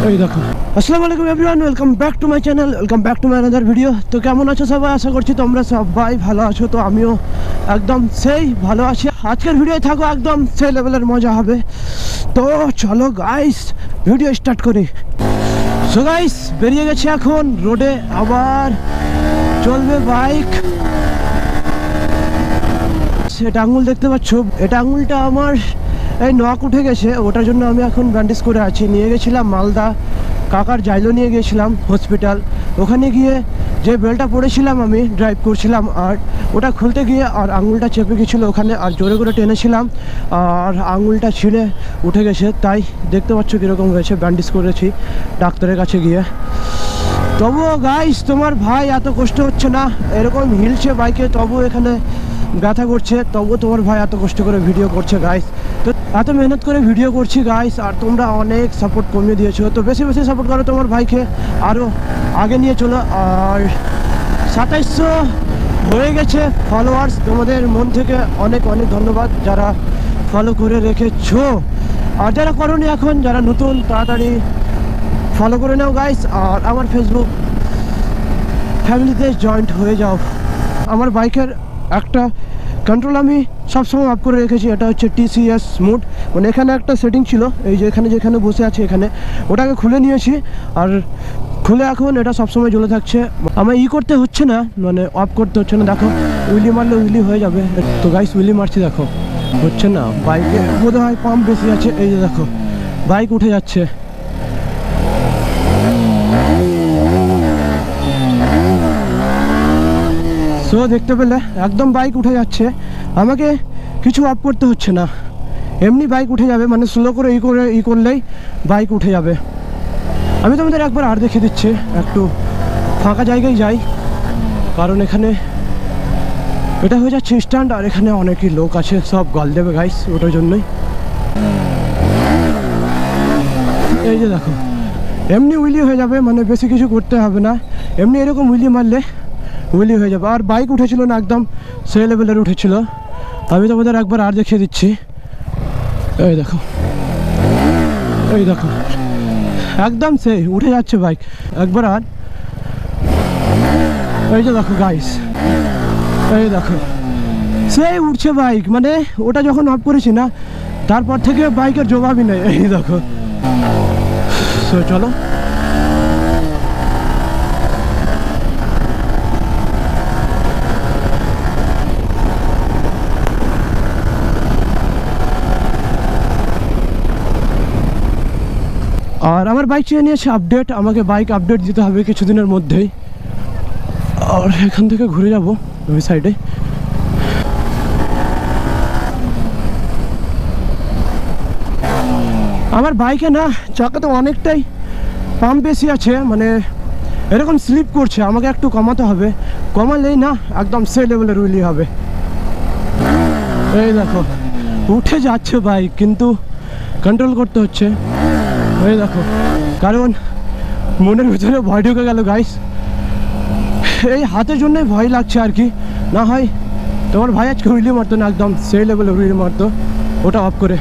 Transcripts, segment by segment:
এই দেখো। আসসালামু আলাইকুম everyone, welcome back to my channel, welcome back to my another video. তো কেমন আছো সবাই? আশা করছি তোমরা সবাই ভালো আছো। তো আমিও একদম সেই ভালো আছি। আজকের ভিডিও থাকো একদম সেই লেভেলের মজা হবে। তো চলো গাইস ভিডিও স্টার্ট করি। সো গাইস বেরিয়ে গেছি এখন রোডে, আবার চলবে বাইক। এটা আঙুল দেখতে পাচ্ছ, এটা আঙুলটা আমার এই নখ উঠে গেছে, ওটার জন্য আমি এখন ব্যান্ডেজ করে আছি। নিয়ে গেছিলাম মালদা, কাকার জাইলো নিয়ে গিয়েছিলাম হসপিটাল। ওখানে গিয়ে যে বেলটা পরেছিলাম আমি ড্রাইভ করছিলাম, আর ওটা খুলতে গিয়ে আর আঙুলটা চেপে গেছিলো ওখানে, আর জোরে করে টেনেছিলাম আর আঙুলটা ছিঁড়ে উঠে গেছে। তাই দেখতে পাচ্ছ কীরকম হয়েছে, ব্যান্ডেজ করেছি ডাক্তারের কাছে গিয়ে। তবুও গাইস তোমার ভাই এত কষ্ট হচ্ছে না, এরকম হিলছে বাইকে তবু এখানে ব্যথা করছে, তবুও তোমার ভাই এত কষ্ট করে ভিডিও করছে গাইস। তো এত মেহনত করে ভিডিও করছি গাইস, আর তোমরা অনেক সাপোর্ট কমিয়ে দিয়েছো। তো বেশি বেশি সাপোর্ট করো তোমার ভাইকে, আরও আগে নিয়ে চলো। আর 2700 হয়ে গেছে ফলোয়ার্স, তোমাদের মন থেকে অনেক অনেক ধন্যবাদ যারা ফলো করে রেখেছো। আর যারা করোনি এখন, যারা নতুন, তাড়াতাড়ি ফলো করে নাও গাইস। আর আমার ফেসবুক ফ্যামিলিতে জয়েন্ট হয়ে যাও। আমার বাইকের একটা কন্ট্রোল আমি সবসময় অফ করে রেখেছি, এটা হচ্ছে TCS মোড। মানে এখানে একটা সেটিং ছিল, এই যে এখানে যেখানে বসে আছে এখানে, ওটাকে খুলে নিয়েছি। আর খুলে এখন এটা সবসময় জ্বলে থাকছে, আমার করতে হচ্ছে না, মানে অফ করতে হচ্ছে না। দেখো উইলি মারলে উইলি হয়ে যাবে। তো গাইস উইলি মারছি, দেখো হচ্ছে না, বাইকে বোধ হয় পাম্প বেশি আছে। এই যে দেখো বাইক উঠে যাচ্ছে। সো দেখতে পেলে একদম বাইক উঠে যাচ্ছে, আমাকে কিছু অফ করতে হচ্ছে না, এমনি বাইক উঠে যাবে। মানে স্লো করে করলেই বাইক উঠে যাবে। আমি তোমাদের একবার আর দেখিয়ে দিচ্ছি, একটু ফাঁকা জায়গায় যাই, কারণ এখানে এটা হয়ে যাচ্ছে স্ট্যান্ড, আর এখানে অনেকই লোক আছে, সব গাল দেবে গাইস, ওটার জন্যই। এই যে দেখো এমনি উইলি হয়ে যাবে, মানে বেশি কিছু করতে হবে না, এমনি এরকম উইলি মারলে উইলি হয়ে যাবে। আর বাইক উঠেছিল না, একদম সেই লেভেলের উঠেছিল। আমি তোমাদের একবার আর দেখিয়ে দিচ্ছি। এই দেখো, এই দেখো একদম সেই উঠে যাচ্ছে বাইক, একবার আর। এই যে দেখো গাইস, এই দেখো সেই উঠছে বাইক। মানে ওটা যখন অফ করেছি না, তারপর থেকে বাইকের জবাবই নেই। এই দেখো। তো চলো আর আমার বাইক চেয়ে নিয়েছে আপডেট, আমাকে বাইক আপডেট দিতে হবে কিছুদিনের মধ্যেই। আর এখান থেকে ঘুরে যাব ওই সাইডে। আমার বাইকে না চাকাতে অনেকটাই পাম্প বেশি আছে, মানে এরকম স্লিপ করছে, আমাকে একটু কমাতে হবে, কমালেই না একদম সেই লেভেলের উইলি হবে। এই দেখো উঠে যাচ্ছে বাইক, কিন্তু কন্ট্রোল করতে হচ্ছে। এই দেখো, কারণ মনের ভিতরে ভয় ঢুকে গেল গাইস, এই হাতের জন্যই ভয় লাগছে আর কি। না হয় তোমার ভাই আজকে উইলি মারতো না, একদম সেই লেভেলের উইলি মারতো ওটা অফ করে।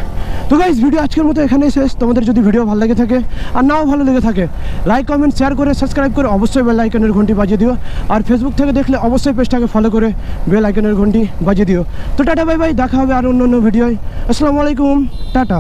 তো গাইস ভিডিও আজকের মতো এখানেই শেষ। তোমাদের যদি ভিডিও ভালো লেগে থাকে আর নাও ভালো লেগে থাকে, লাইক কমেন্ট শেয়ার করে সাবস্ক্রাইব করে অবশ্যই বেল আইকনের ঘন্টি বাজিয়ে দিও। আর ফেসবুক থেকে দেখলে অবশ্যই পেজটাকে ফলো করে বেল আইকনের ঘন্টি বাজিয়ে দিও। তো টাটা বাই বাই, দেখা হবে আর অন্য ভিডিওয়। আসসালামু আলাইকুম, টাটা।